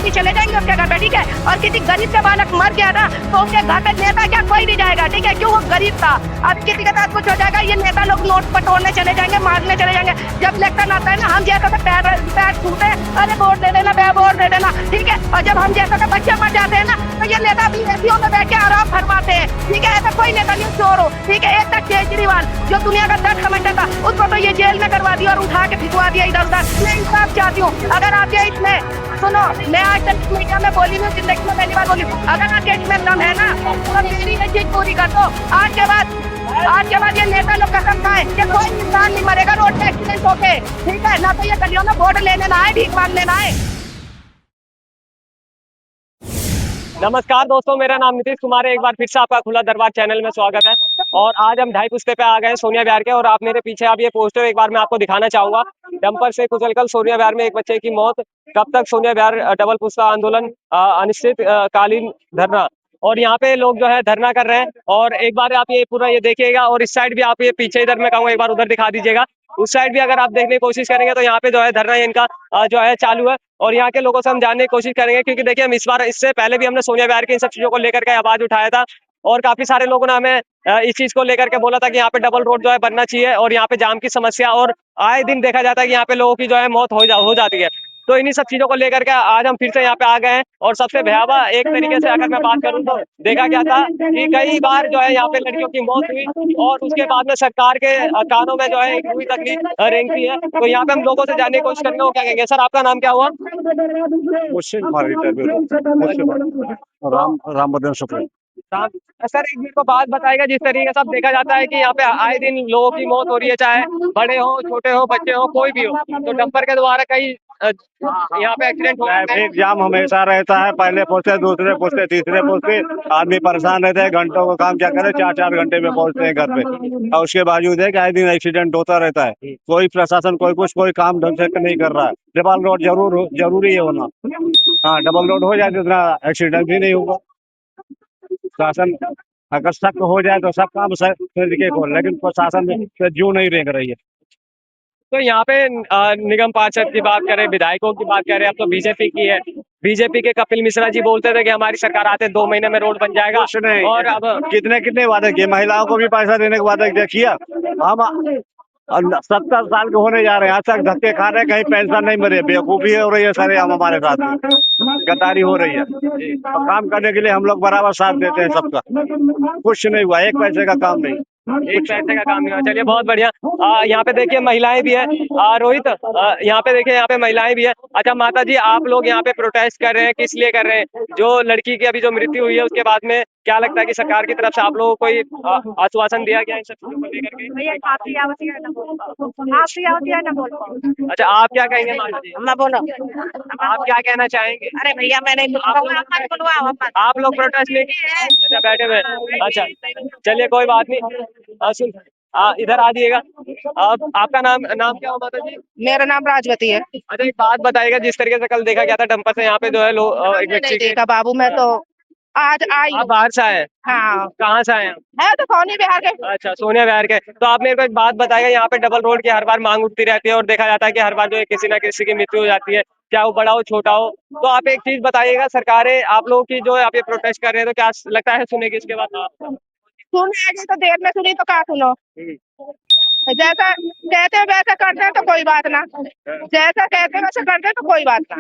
आदमी चले जाएंगे उसके घर पे, ठीक है। और किसी गरीब का बालक मर गया ना तो उसके घर पे नेता क्या कोई नहीं जाएगा, ठीक है, क्यों? वो गरीब था। अब किसी के साथ कुछ हो जाएगा, ये नेता लोग नोट पटोरने चले जाएंगे, मारने चले जाएंगे। जब इलेक्शन आता है ना, हम जैसा तो पैर छूटे, अरे वोट दे देना, वोट दे देना, ठीक है। और जब हम जैसा तो बच्चे मर जाते हैं ना, तो ये नेता भी एसीओ में बैठ के आराम फरमाते हैं, ठीक है। ऐसा कोई नेता नहीं चोर हो, ठीक है। एक तक केजरीवाल जो दुनिया का दर्द समझता था, उसको तो ये जेल में करवा दिया और उठा के भिजवा दिया इधर उधर। मैं इंसाफ चाहती हूँ। अगर आपके इसमें सुनो, मैं आज तक मीडिया में बोली हूँ, जिंदगी में पहली बार बोली हूँ, अगर आपके इसमें दम है ना तो मेरी ये चीज पूरी कर दो। आज के बाद ये नेता लोग कसम खाए कि कोई इंसान नहीं मरेगा रोड पे एक्सीडेंट होके, ठीक है। ना तो ये गलियों में वोट लेने ना आए, भीख मांगने ना आए। नमस्कार दोस्तों, मेरा नाम नीतीश कुमार है। एक बार फिर से आपका खुला दरबार चैनल में स्वागत है। और आज हम ढाई पुस्ते पे आ गए हैं सोनिया विहार के। और आप मेरे पीछे आप ये पोस्टर एक बार मैं आपको दिखाना चाहूंगा। डंपर से कुचलकर सोनिया विहार में एक बच्चे की मौत, कब तक सोनिया विहार डबल पुस्ता आंदोलन, अनिश्चित कालीन धरना। और यहाँ पे लोग जो है धरना कर रहे हैं। और एक बार आप ये पूरा ये देखिएगा। और इस साइड भी आप ये पीछे इधर मैं कहूँगा एक बार उधर दिखा दीजिएगा। उस साइड भी अगर आप देखने की कोशिश करेंगे तो यहाँ पे जो है धरना इनका जो है चालू है। और यहाँ के लोगों से हम जानने की कोशिश करेंगे, क्योंकि देखिए हम इस बार, इससे पहले भी हमने सोनिया विहार की इन सब चीजों को लेकर के आवाज उठाया था। और काफी सारे लोगों ने हमें इस चीज को लेकर के बोला था कि यहाँ पे डबल रोड जो है बनना चाहिए और यहाँ पे जाम की समस्या, और आए दिन देखा जाता है कि यहाँ पे लोगों की जो है मौत हो जाती है। तो इन्हीं सब चीजों को लेकर के आज हम फिर से यहाँ पे आ गए हैं। और सबसे भयावह एक तरीके से अगर मैं बात करूँ तो देखा गया था कि कई बार जो है यहाँ पे लड़कियों की मौत हुई और उसके बाद में सरकार के कानों में जो है एक रुई तकलीफ रेंगती है। तो यहाँ पे हम लोगों से जानने की कोशिश करेंगे वो क्या कहेंगे। सर, आपका नाम क्या हुआ? राम राम बदन शुक्ला। राम। सर, एक मेरे को बात बताएगा, जिस तरीके से अब देखा जाता है कि यहाँ पे आए दिन लोगों की मौत हो रही है, चाहे बड़े हो, छोटे हो, बच्चे हो, कोई भी हो, तो डंपर के द्वारा कई यहाँ पे एक्सीडेंट हो रहे हैं। ट्रैफिक जाम हमेशा रहता है, पहले पहुंचते, दूसरे पहुंचते, तीसरे पहुंचते, आदमी परेशान रहते हैं। घंटों का काम क्या करे, 4-4 घंटे में पहुंचते हैं घर पे। और उसके बावजूद है कि आए दिन एक्सीडेंट होता रहता है। कोई प्रशासन कोई काम ढंग से नहीं कर रहा है। डबल रोड जरूरी है होना। हाँ, डबल रोड हो जाए तो इतना एक्सीडेंट भी नहीं होगा। शासन अगर सख्त हो जाए तो सब काम तरीके को, लेकिन प्रशासन से जो नहीं रेंग रही है। तो यहाँ पे निगम पार्षद की बात करें, विधायकों की बात करें, अब तो बीजेपी की है। बीजेपी के कपिल मिश्रा जी बोलते थे कि हमारी सरकार आते 2 महीने में रोड बन जाएगा। कुछ नहीं, और अब कितने वादे किए, महिलाओं को भी पैसा देने के वादे किया। हम 70 साल के होने जा रहे हैं, आज तक धक्के खा रहे हैं, कहीं पेंशन नहीं मिले। बेवकूफी हो रही है सारे हम हमारे साथ में, गद्दारी हो रही है। और काम करने के लिए हम लोग बराबर साथ देते हैं सबका। कुछ नहीं हुआ, एक पैसे का काम नहीं। एक पैसे का काम नहीं हुआ। चलिए, बहुत बढ़िया। यहाँ पे देखिए महिलाएं भी है। रोहित, यहाँ पे देखिए, यहाँ पे महिलाएं भी है। अच्छा माता जी, आप लोग यहाँ पे प्रोटेस्ट कर रहे हैं, किस लिए कर रहे हैं? जो लड़की की अभी जो मृत्यु हुई है उसके बाद में क्या लगता है कि सरकार की तरफ से आप लोगों को कोई आश्वासन दिया गया इन सब चीजों को लेकर के? अच्छा, आप क्या कहेंगे माता जी? बोलो, आप क्या कहना चाहेंगे? अरे भैया मैंने आप लोग प्रोटेस्ट नहीं? अच्छा, बैठे हुए। अच्छा, चलिए कोई बात नहीं। सुन, इधर आ जाइएगा। अब आपका नाम नाम क्या हो माता जी? मेरा नाम राजवती है। अच्छा, एक बात बताइएगा, जिस तरीके से कल देखा गया था डंपर से यहाँ पे जो है एक नहीं बच्ची देखा बाबू, मैं तो आज आई आप हूँ। बाहर से आए हैं? हाँ, कहाँ से आए हैं? है तो सोनी बिहार के। अच्छा, सोनिया विहार के। तो आप मेरे को एक बात बताइएगा, यहाँ पे डबल रोड की हर बार मांग उठती रहती है और देखा जाता है कि हर बार जो है किसी ना किसी की मृत्यु हो जाती है, चाहे वो बड़ा हो छोटा हो। तो आप एक चीज बताइएगा, सरकारें आप लोगों की जो है आप ये प्रोटेस्ट कर रहे हैं, तो क्या लगता है सुनेगी इसके बाद आप? सुन तो देर में सुनी तो का सुनो। जैसा कहते हैं वैसा करते हैं तो कोई बात ना, जैसा कहते हैं वैसा करते हैं तो कोई बात ना।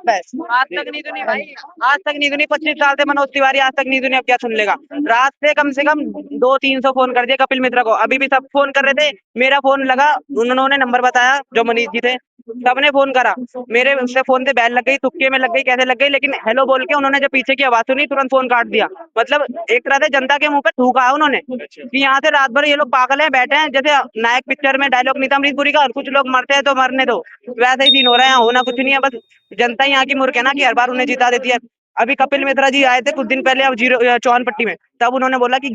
बस आज तक नहीं सुनी भाई, आज तक नहीं सुनी। 25 साल से मनोज तिवारी आज तक नहीं सुनी, अब क्या सुन लेगा? रात से कम 200-300 फोन कर दिए कपिल मिश्रा को। अभी भी सब फोन कर रहे थे, मेरा फोन लगा, उन्होंने नंबर बताया जो मनीष जी थे, सबने फोन करा। मेरे उससे फोन से बैल लग गई, तुक्के में लग गई, कैसे लग गई, लेकिन हेलो बोल के उन्होंने जो पीछे की आवाज सुनी तुरंत फोन काट दिया। मतलब एक तरह से जनता के मुंह पे थूका है उन्होंने कि यहाँ से रात भर ये लोग पागल हैं, बैठे हैं। जैसे नायक पिक्चर में डायलॉग नहीं था अमरीशपुरी का, और कुछ लोग मरते हैं तो मरने दो, वैसा ही सीन हो रहा है। यहाँ होना कुछ नहीं है, बस जनता यहाँ की मूर्ख है ना कि हर बार उन्हें जिता देती है। अभी कपिल मिश्रा जी आए थे कुछ दिन पहले, अब चौहानपट्टी में, तब उन्होंने बोला कि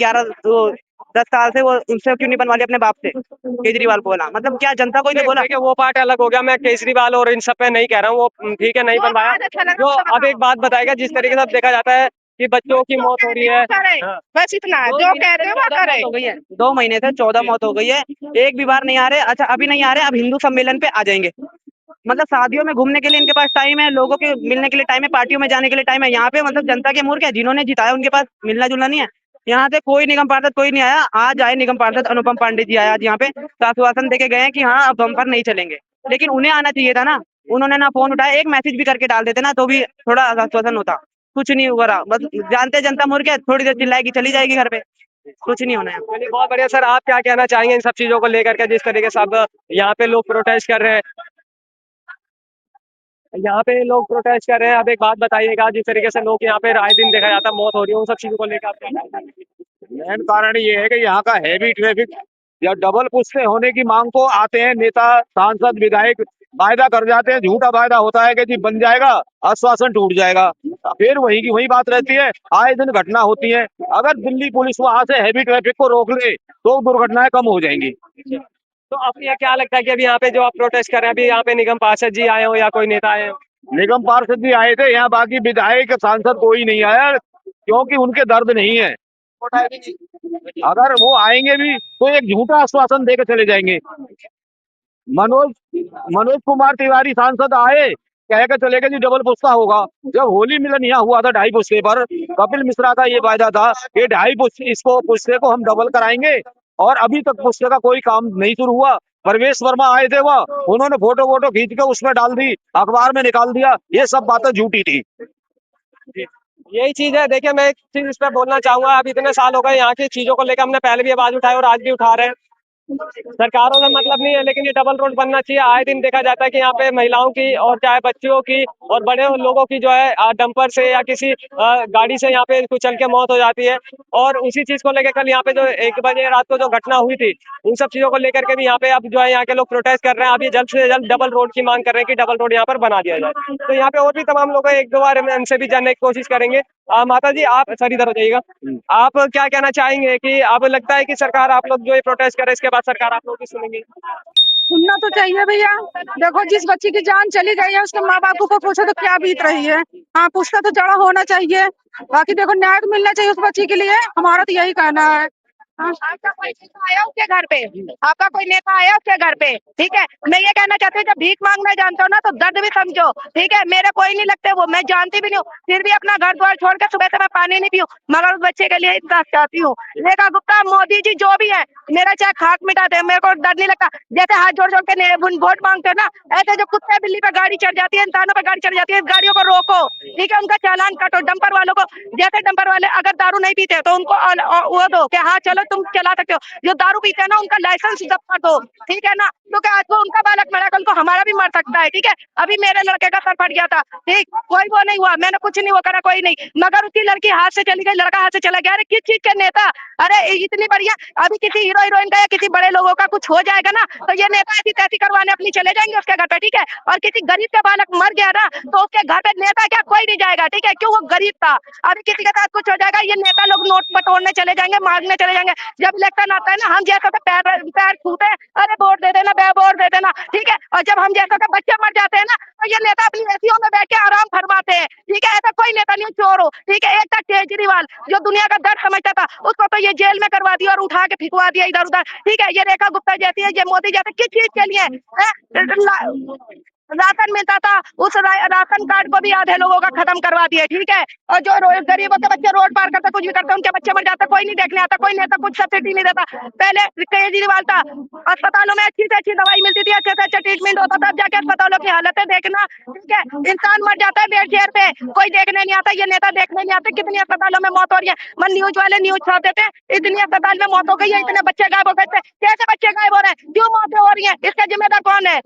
10 साल से वो उनसे क्यों नहीं बनवा लिया अपने बाप से, केजरीवाल को बोला। मतलब क्या जनता को ही तो बोला। देखिए, वो पार्ट अलग हो गया। मैं केजरीवाल और इन सब पे नहीं कह रहा हूँ, वो ठीक है, नहीं बनवाया। जो अब एक बात बताएगा, जिस तरीके से अब देखा जाता है कि बच्चों की मौत हो रही है। हाँ। बस इतना है, जो कहते हैं वो करे। हो गई है 2 महीने से 14 मौत हो गई है, एक भी बार नहीं आ रहे। अच्छा, अभी नहीं आ रहे, अब हिंदू सम्मेलन पे आ जाएंगे। मतलब शादियों में घूमने के लिए इनके पास टाइम है, लोगों के मिलने के लिए टाइम है, पार्टियों में जाने के लिए टाइम है। यहाँ पे मतलब जनता के मूर्ख है, जिन्होंने जिताया उनके पास मिलना जुलना नहीं है। यहाँ से कोई निगम पार्षद कोई नहीं आया। आज आए निगम पार्षद अनुपम पांडे जी आए आज यहाँ पे, आश्वासन देके गए हैं कि हाँ अब हम पर नहीं चलेंगे। लेकिन उन्हें आना चाहिए था ना, उन्होंने ना फोन उठाया, एक मैसेज भी करके डाल देते ना तो भी थोड़ा आश्वासन होता। कुछ नहीं हुआ रहा, बस जानते जनता मूर्ख है, थोड़ी देर चिल्लाएगी चली जाएगी घर पे, कुछ नहीं होना है। चलिए बहुत बढ़िया सर, आप क्या कहना चाहेंगे इन सब चीजों को लेकर के, जिस तरीके से अब यहाँ पे लोग प्रोटेस्ट कर रहे हैं, यहाँ पे लोग प्रोटेस्ट कर रहे हैं। अब एक बात बताइएगा, जिस तरीके से लोग यहाँ पे राय दिन देखा जाता है मौत हो रही है, उन सब चीजों को लेकर आप क्या कहना चाहेंगे? मेन कारण ये है कि यहाँ का हैवी ट्रैफिक या डबल पुश्ते होने की मांग को आते हैं नेता सांसद विधायक, वायदा कर जाते हैं, झूठा वायदा होता है कि जी बन जाएगा, आश्वासन टूट जाएगा, फिर वही की वही बात रहती है। आए दिन घटना होती है। अगर दिल्ली पुलिस वहां से हैवी ट्रैफिक को रोक ले तो दुर्घटनाएं कम हो जाएंगी। तो अब ये क्या लगता है कि अभी यहाँ पे जो आप प्रोटेस्ट कर रहे हैं, अभी यहाँ पे निगम पार्षद जी आए हो या कोई नेता आए हो? निगम पार्षद जी आए थे यहाँ, बाकी विधायक सांसद कोई नहीं आया, क्योंकि उनके दर्द नहीं है। अगर वो आएंगे भी तो एक झूठा आश्वासन देकर चले जाएंगे। मनोज मनोज कुमार तिवारी सांसद आए, कह के चले गए जी डबल पुश्ता होगा। जब होली मिलन यहाँ हुआ था 2.5 पुश्ते पर, कपिल मिश्रा का ये वायदा था कि 2.5 पुश्ते इसको पुश्ते को हम डबल कराएंगे, और अभी तक पुश्ते का कोई काम नहीं शुरू हुआ। परवेश वर्मा आए थे, वह उन्होंने फोटो वोटो खींच के उसमें डाल दी, अखबार में निकाल दिया। ये सब बातें झूठी थी। यही चीज है। देखिए मैं एक चीज इस पर बोलना चाहूंगा, अब इतने साल हो गए यहाँ की चीजों को लेकर, हमने पहले भी आवाज उठाई और आज भी उठा रहे हैं। सरकारों से मतलब नहीं है, लेकिन ये डबल रोड बनना चाहिए। आए दिन देखा जाता है कि यहाँ पे महिलाओं की और चाहे बच्चियों की और बड़े लोगों की जो है डंपर से या किसी गाड़ी से यहाँ पे कुचल के मौत हो जाती है। और उसी चीज को लेकर कल यहाँ पे जो 1 बजे रात को जो घटना हुई थी, उन सब चीजों को लेकर के भी यहाँ पे अब जो है यहाँ के लोग प्रोटेस्ट कर रहे हैं। अभी जल्द से जल्द डबल रोड की मांग कर रहे हैं कि डबल रोड यहाँ पर बना दिया जाए। तो यहाँ पे और भी तमाम लोग हैं, एक दो बार हम इनसे भी जानने की कोशिश करेंगे। माता जी, आप सर इधर हो जाइएगा। आप क्या कहना चाहेंगे कि अब लगता है कि सरकार, आप लोग जो ये प्रोटेस्ट कर रहे हैं, इसके बाद सरकार आप लोग की सुनेंगी? सुनना तो चाहिए भैया। देखो जिस बच्ची की जान चली गई है उसके माँ बाप को पूछो तो क्या बीत रही है। हाँ, पूछता तो जड़ा होना चाहिए। बाकी देखो न्याय तो मिलना चाहिए उस बच्ची के लिए, हमारा तो यही कहना है। हाँ, आपका कोई नेता आया उसके घर पे? आपका कोई नेता आया उसके घर पे? ठीक है, मैं ये कहना चाहती हूँ, जब भीख मांगना जानते हो ना तो दर्द भी समझो। ठीक है, मेरे कोई नहीं लगते वो, मैं जानती भी नहीं हूँ, फिर भी अपना घर द्वार छोड़ के सुबह से मैं पानी नहीं पीऊँ, मगर उस बच्चे के लिए इंसाफ चाहती हूँ। रेखा गुप्ता, मोदी जी जो भी है, मेरा चाहे खाक मिटा दे, मेरे को डर नहीं लगता। जैसे हाथ जोड़ जोड़ के वोट मांगते हैं ना, ऐसे जो कुत्ते बिल्ली पे गाड़ी चढ़ जाती है, इंसानों पे गाड़ी चढ़ जाती है, इस गाड़ियों को रोको। ठीक है, उनका चालान काटो। डंपर वालों को, जैसे डंपर वाले अगर दारू नहीं पीते तो उनको वो दो कि हाँ चलो तुम चला सकते हो। जो दारू पीते हैं ना उनका लाइसेंस जब्त कर दो। ठीक है ना, क्योंकि आज को उनका बालक मरा, कल को हमारा भी मर सकता है। ठीक है, अभी मेरे लड़के का सर फट गया था, ठीक, कोई वो नहीं हुआ, मैंने कुछ नहीं वो करा, कोई नहीं, मगर उसकी लड़की हाथ से चली गई, लड़का हाथ से चला गया। अरे किस चीज के नेता? अरे इतनी बढ़िया, अभी किसी हीरो हीरोइन का या किसी बड़े लोगों का कुछ हो जाएगा ना तो ये नेता ऐसी तैसी करवाने अपनी चले जाएंगे उसके घर पे। ठीक है, और किसी गरीब का बालक मर गया ना तो उसके घर पे नेता क्या कोई नहीं जाएगा। ठीक है, क्यों? वो गरीब था। अभी किसी के साथ कुछ हो जाएगा, ये नेता लोग नोट बटोरने चले जाएंगे, मांगने चले जाएंगे। जब इलेक्शन आता है ना, हम जैसा तो पैर पैर छूते हैं, अरे वोट दे देना, वोट दे देना। ठीक है, और जब हम जैसा तो बच्चे मर जाते हैं ना तो ये नेता अपनी एसीओ में बैठ के आराम फरमाते हैं। ठीक है, ऐसा कोई नेता नहीं चोर हो। ठीक है, एक था केजरीवाल जो दुनिया का दर्द समझता था, उसको तो ये जेल में करवा दिया और उठा के फिकवा दिया इधर उधर। ठीक है, ये रेखा गुप्ता जैसी है, ये मोदी जैसे, किस चीज के लिए राशन मिलता था, उस राशन कार्ड को भी आधे लोगों का खत्म करवा दिया। ठीक है, और जो गरीबों के बच्चे रोड पार करते कुछ भी करते उनके बच्चे मर जाते, कोई नहीं देखने आता, कोई नेता कुछ सब्सिडी नहीं देता। पहले केजरीवाल था, अस्पतालों में अच्छी से अच्छी दवाई मिलती थी, अच्छे से अच्छा ट्रीटमेंट होता था, अब जाके अस्पतालों की हालतें देखना। ठीक है, इंसान मर जाता है बेड चेयर पे, कोई देखने नहीं आता, ये नेता देखने नहीं आते कितनी अस्पतालों में मौत हो रही है। मन न्यूज वाले न्यूज छाप देते, इतनी अस्पताल में मौत हो गई है, इतने बच्चे गायब हो गए थे। कैसे बच्चे गायब हो रहे हैं, क्यों मौतें हो रही है, इसका जिम्मेदार कौन है?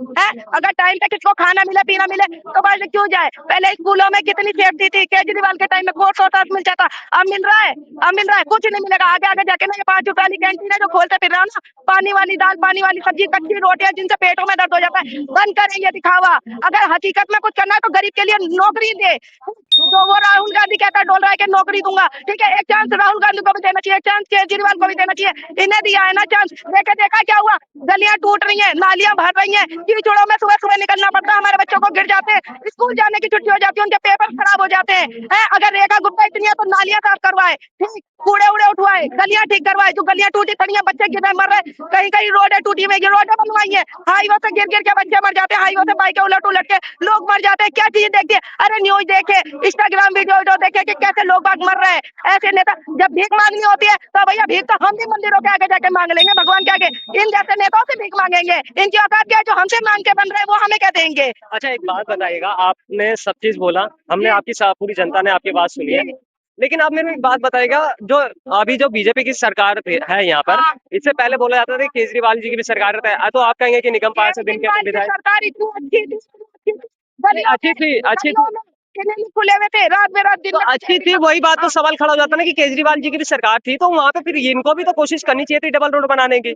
अगर टाइम पे किसको खाना मिले पीना मिले तो बाहर से क्यों जाए? पहले स्कूलों में कितनी सेफ्टी थी, केजरीवाल के टाइम में कोर्स होता मिल जाता, अब मिल रहा है? अब मिल रहा है? कुछ नहीं मिलेगा। आगे आगे जाके ना ये 5 रुपए वाली कैंटीन है जो खोलते फिर रहा ना, पानी वाली दाल, पानी वाली सब्जी, कच्ची रोटियां जिनसे पेटों में दर्द हो जाता है, बंद करें ये दिखावा। अगर हकीकत में कुछ करना है तो गरीब के लिए नौकरी दे, तो वो राहुल गांधी कहता डोल रहा है कि नौकरी दूंगा, ठीक है। एक चांस राहुल गांधी को भी देना चाहिए, एक चांस केजरीवाल को भी देना चाहिए। इन्हें दिया है ना चांस, देखा क्या हुआ, गलियां टूट रही हैं, नालियां भर रही हैं, कीचड़ों में सुबह सुबह निकलना पड़ता है, हमारे बच्चों को गिर जाते हैं, स्कूल जाने की छुट्टी हो जाती है, उनके पेपर खराब हो जाते हैं। अगर रेखा गुप्ता इतनी है तो नालियां साफ करवाए, ठीक, कूड़े उड़े उठवाए, गलियां ठीक करवाए, जो गलियां टूटी खड़ी है, बच्चे गिर रहे मर रहे, कहीं कहीं रोड टूटी हुई, ये रोडें बनवाई है, हाईवे से गिर गिर के बच्चे मर जाते हैं, हाईवे से बाइकें उलट उलट के लोग मर जाते हैं। क्या चीज देखती है, अरे न्यूज देखे, इंस्टाग्राम वीडियो देखे कि कैसे लोग बाग मर रहे हैं। ऐसे नेता जब भीख मांगनी होती है तो भैया भीख तो हम भी मंदिरों के आगे जाके मांग लेंगे, भगवान के आगे इन जैसे नेताओं से भीख मांगेंगे, इनकी औकात क्या है, जो हमसे मांग के बन रहे हैं वो हमें क्या देंगे। अच्छा, एक बात बताइएगा, आपने सब चीज बोला, हमने आपकी पूरी जनता ने आपकी बात सुनी है, लेकिन आप मेरे को एक बात बताइएगा, जो अभी जो बीजेपी की सरकार है यहाँ पर, हाँ। इससे पहले बोला जाता था कि केजरीवाल जी की भी सरकार है, तो आप कहेंगे कि निगम पाल से दिन के केजरीवाल की विधायक सरकार इतनी अच्छी थी, गलियों अच्छी में थी, अच्छी थी। गलियों में क्लिनिक खुले हुए थे, रात में रात दिन तो में अच्छी थी, वही बात तो सवाल खड़ा हो जाता ना कि केजरीवाल जी की भी सरकार थी, तो वहां पे फिर इनको भी तो कोशिश करनी चाहिए थी डबल रोड बनाने की,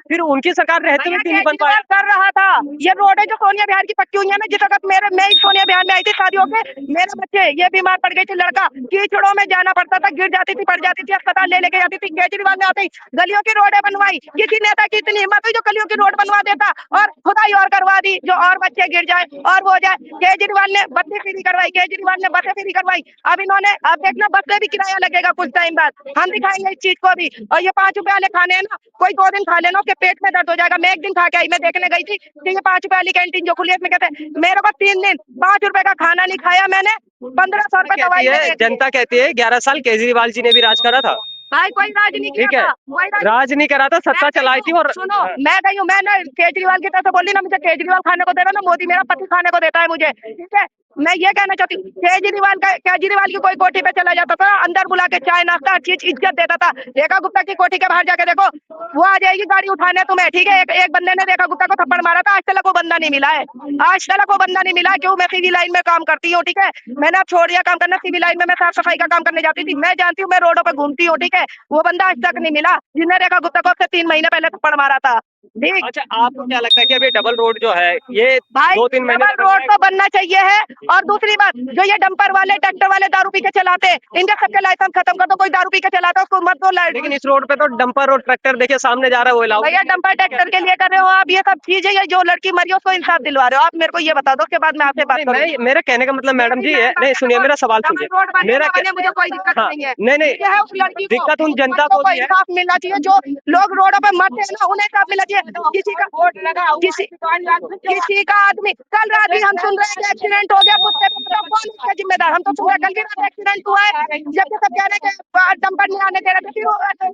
फिर उनकी सरकार रहते हुए क्यों नहीं बन पाया? केजरीवाल कर रहा था। ये रोड है जो सोनिया बिहार की पक्की हुई है ना, जिस वक्त मैं सोनिया बिहार में आई थी शादी होके, मेरे बच्चे ये बीमार पड़ गई थी, लड़का कीचड़ों में जाना पड़ता था, गिर जाती थी, पड़ जाती थी, अस्पताल ले लेके जाती थी। केजरीवाल ने आते ही गलियों की रोडें बनवाई, किसी नेता की इतनी हिम्मत हुई जो गलियों की रोड बनवा देता, और खुदाई और करवा दी, जो और बच्चे गिर जाए और वो हो जाए। केजरीवाल ने बत्ती फ्री करवाई, केजरीवाल ने बसें फ्री करवाई। अब इन्होंने, अब देखना बस से भी किराया लगेगा कुछ टाइम बाद, हम दिखाएंगे इस चीज को भी। और ये 5 रुपए वाले खाने हैं ना, कोई 2 दिन खा लेना उसके पेट में दर्द हो जाएगा। मैं एक दिन खा के आई, मैं देखने गई थी कि ये 5 रुपए वाली कैंटीन जो खुली है, इसमें कहते हैं, मेरे को 3 दिन 5 रुपए का खाना नहीं खाया मैंने, 1500 रुपए दवाई कहती में है दे दिए। जनता, कहती है 11 साल केजरीवाल जी ने भी राज करा था, भाई कोई राज नहीं किया ठीक है, था, कोई राज राज नहीं करा था, सत्ता चलाई थी। और सुनो, मैं गई हूँ, मैं ना केजरीवाल की तरफ से बोली ना, मुझे केजरीवाल खाने को दे रहा ना, मोदी मेरा पति खाने को देता है मुझे, ठीक है। मैं ये कहना चाहती हूँ, केजरीवाल की कोई कोठी पे चला जाता था, अंदर बुला के चाय नाश्ता हर चीज इज्जत देता था। रेखा गुप्ता की कोठी के बाहर जाके देखो, वो आ जाएगी गाड़ी उठाने तुम्हें, ठीक है। एक बंदे ने रेखा गुप्ता को थप्पड़ मारा था, आज तक वो बंदा नहीं मिला है, आज तक वो बंदा नहीं मिला। क्यों? मैं सिविल लाइन में काम करती हूँ, ठीक है। मैंने अब छोड़ दिया काम करना, सिविल लाइन में मैं साफ सफाई का काम करने जाती थी, मैं जानती हूँ, मैं रोडों पे घूमती हूँ, ठीक है। वो बंदा आज तक नहीं मिला जिसने रेखा गुप्ता को अब से 3 महीने पहले थप्पड़ मारा था, ठीक। अच्छा, आपको क्या लगता है कि अभी डबल रोड जो है ये भाई 2-3 महीने डबल तक बन रोड जाएगा? तो बनना चाहिए है। और दूसरी बात, जो ये डंपर वाले ट्रैक्टर वाले दारू पी के चलाते हैं, इनके सबके लाइसेंस खत्म कर दो। कोई दारू पी के चलाता है उसको मत दो लेकिन इस रोड पे तो डंपर और ट्रैक्टर देखिए सामने जा रहा है, वो अलाउ भैया डंपर ट्रैक्टर के लिए कर रहे हो आप ये सब चीजें, ये जो लड़की मरी है उसको इंसाफ दिलवा रहे हो आप, मेरे को ये बता दो, उसके बाद मैं आपसे बात नहीं, करूंगी। मेरा कहने का मतलब मैडम जी है, नहीं सुनिए मेरा सवाल सुनिए, डबल रोड बने मेरा ना बने मुझे कोई दिक्कत हाँ, नहीं है, नहीं ये है उस लड़की को, दिक्कत उन जनता उनको को भी है। इंसाफ मिलना चाहिए। जो लोग रोडों पे मरते हैं ना, उन्हें इंसाफ मिलना चाहिए। किसी का वोट लगा, किसी का आदमी, कल रात ही हम सुन रहे हैं कि एक्सीडेंट हो गया कुत्ते पे, बताओ कौन इसका जिम्मेदार? हम तो सुन रहे हैं कल भी रात एक्सीडेंट हुआ है, जबकि सब कह रहे हैं कि डंपर नहीं आने दे रहे थे, फिर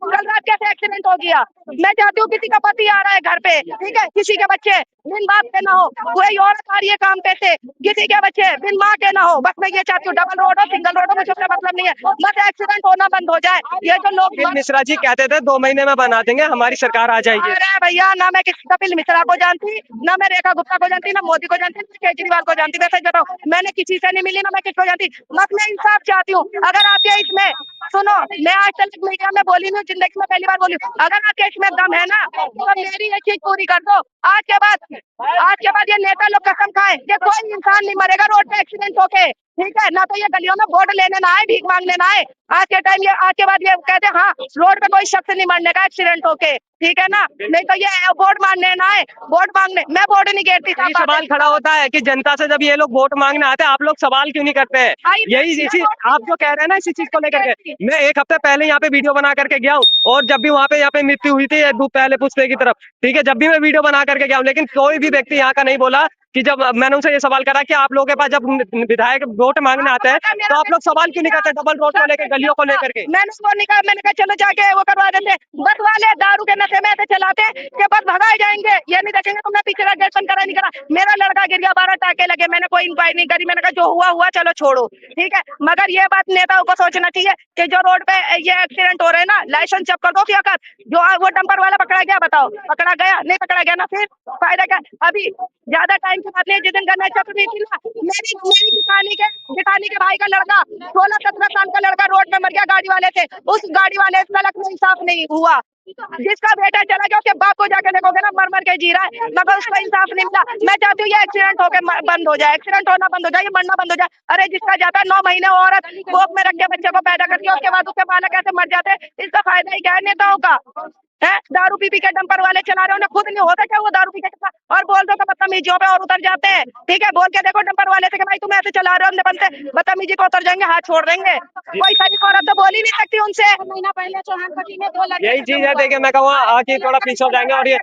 कल रात कैसे एक्सीडेंट हो गया? मैं चाहती हूँ किसी का पति आ रहा है घर पे, ठीक है, किसी के बच्चे बिन बाप के ना हो, कोई औरत आ रही है काम पे से, किसी के बच्चे बिन माँ के ना हो, बस मैं ये चाहती हूँ डबल रोड हो सिंगल रोड हो, मुझे उससे मतलब नहीं है, बस एक्सीडेंट होना बंद हो जाए। ये जो लोग कपिल मिश्रा जी कहते थे 2 महीने में बना देंगे, हमारी सरकार आ जाएगी। अरे भैया, ना मैं किसी कपिल मिश्रा को जानती, ना मैं रेखा गुप्ता को जानती, ना मोदी को जानती, ना केजरीवाल को जानती। वैसे बताओ, मैंने किसी से नहीं मिली, ना मैं किसको जानती, बस मैं इंसाफ चाहती हूँ। अगर आपके इसमें, सुनो, मैं आज तक मीडिया में बोली नहीं हूँ, जिंदगी में पहली बार बोली हूँ, अगर आपके इसमें दम है ना तो मेरी ये चीज पूरी कर दो। आज के बाद ये नेता लोग कसम खाए कि कोई इंसान नहीं मरेगा रोड पे एक्सीडेंट होके, ठीक है। ना तो ये गलियों में वोट लेने ना आए, भीख मांगने ना आए। आज के टाइम ये, आज के बाद ये कहते हैं हाँ रोड पे कोई शख्स नहीं मरने का एक्सीडेंट होके, ठीक है ना। नहीं तो ये वोट मांगने ना आए, वोट मांगने, मैं वोट नहीं घेरती। यही सवाल खड़ा होता है कि जनता से जब ये लोग वोट मांगने आते हैं, आप लोग सवाल क्यों नहीं करते हैं? यही इसी आप जो कह रहे हैं ना, इसी चीज को लेकर के मैं 1 हफ्ते पहले यहाँ पे वीडियो बना करके गया हूँ, और जब भी वहाँ पे यहाँ पे मृत्यु हुई थी पहले पुष्पे की तरफ, ठीक है, जब भी मैं वीडियो बना करके गया हूँ, लेकिन कोई भी व्यक्ति यहाँ का नहीं बोला कि जब मैंने उनसे ये सवाल करा कि आप लोगों के पास जब विधायक वोट मांगने आते हैं तो आप लोग सवाल क्यों नहीं करते डबल रोड को लेकर, गलियों को लेकर के? मैंने वो नहीं कहा, मैंने कहा चलो जाके वो करवा देते। बस वाले दारू के नशे में ऐसे चलाते कि बस भगाए जाएंगे, ये नहीं देखेंगे तुमने पीछे का गेट बंद करा नहीं करा। मेरा लड़का गिर गया, 12 टाके लगे, मैंने कोई इंक्वायरी नहीं करी, मैंने कहा जो हुआ हुआ, चलो छोड़ो, ठीक है। मगर ये बात नेताओं को सोचना चाहिए कि जो रोड पे ये एक्सीडेंट हो रहे हैं ना, लाइसेंस चेक कर दो कि अगर जो वो डंपर वाला पकड़ा गया, बताओ पकड़ा गया, नहीं पकड़ा गया ना, फिर फायदा क्या? अभी ज्यादा टाइम की बात नहीं, जिस दिन गन्ना चक्र थी ना, मेरी मेरी जिठानी के भाई का लड़का 16-17 साल का लड़का रोड में मर गया गाड़ी वाले से, उस गाड़ी वाले सड़क में इंसाफ नहीं हुआ, जिसका बेटा चला गया उसके बाप को जाके देखोगे ना, मर मर के जी रहा है, मगर उसको इंसाफ नहीं मिला। मैं चाहती हूँ ये एक्सीडेंट होके बंद हो जाए, एक्सीडेंट होना बंद हो जाए, ये मरना बंद हो जाए। अरे जिसका जाता है 9 महीने औरत गोद में रख के बच्चे को पैदा करती है, उसके बाद उसके बालक ऐसे मर जाते हैं, इसका फायदा ही क्या है नेताओं का? है दारू पी के डंपर वाले चला रहे, उन्हें खुद नहीं होता क्या वो दारू पी के और बोल दो तो बदतमीजियों पे और उतर जाते हैं। ठीक है, बोल के देखो डंपर वाले से कि भाई तुम ऐसे चला रहे हो, हमने बनते बदतमीजी को उतर जाएंगे, हाथ छोड़ देंगे। कोई शरीफ औरत तो बोल ही नहीं सकती उनसे। महीना पहले चौहान पट्टी में 2 लड़के यही चीज है। देखिए मैं कहूँगा आगे थोड़ा पीछे हो जाएंगे। और ये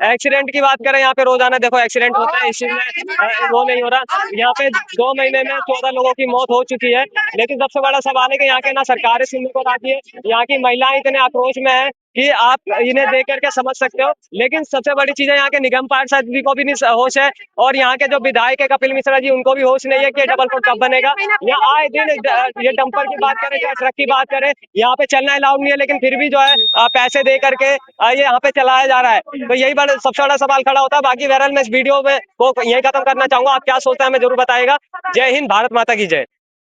एक्सीडेंट की बात करें, यहाँ पे रोजाना देखो एक्सीडेंट होता है, इस चीज में वो नहीं हो रहा। यहाँ पे 2 महीने में 14 लोगों की मौत हो चुकी है। लेकिन सबसे बड़ा सवाल है कि यहाँ के ना सरकारें सुनने को राजी है, यहाँ की महिलाएं इतने आक्रोश में है कि आप इन्हें देख करके समझ सकते हो। लेकिन सबसे बड़ी चीज है यहाँ के निगम पार्षद जी को भी नहीं होश है, और यहाँ के जो विधायक है कपिल मिश्रा जी, उनको भी होश नहीं है कि डबल कोर्ट कब बनेगा। यहाँ आए दिन ये डंपर की बात करें चाहे ट्रक की बात करें, यहाँ पे चलना अलाउड नहीं है, लेकिन फिर भी जो है पैसे दे करके ये यहाँ पे चलाया जा रहा है। तो यही सबसे बड़ा सवाल खड़ा होता है। बाकी बहरहाल मैं इस वीडियो में को यही खत्म करना चाहूंगा। आप क्या सोचते हैं हमें जरूर बताइएगा। जय हिंद, भारत माता की जय।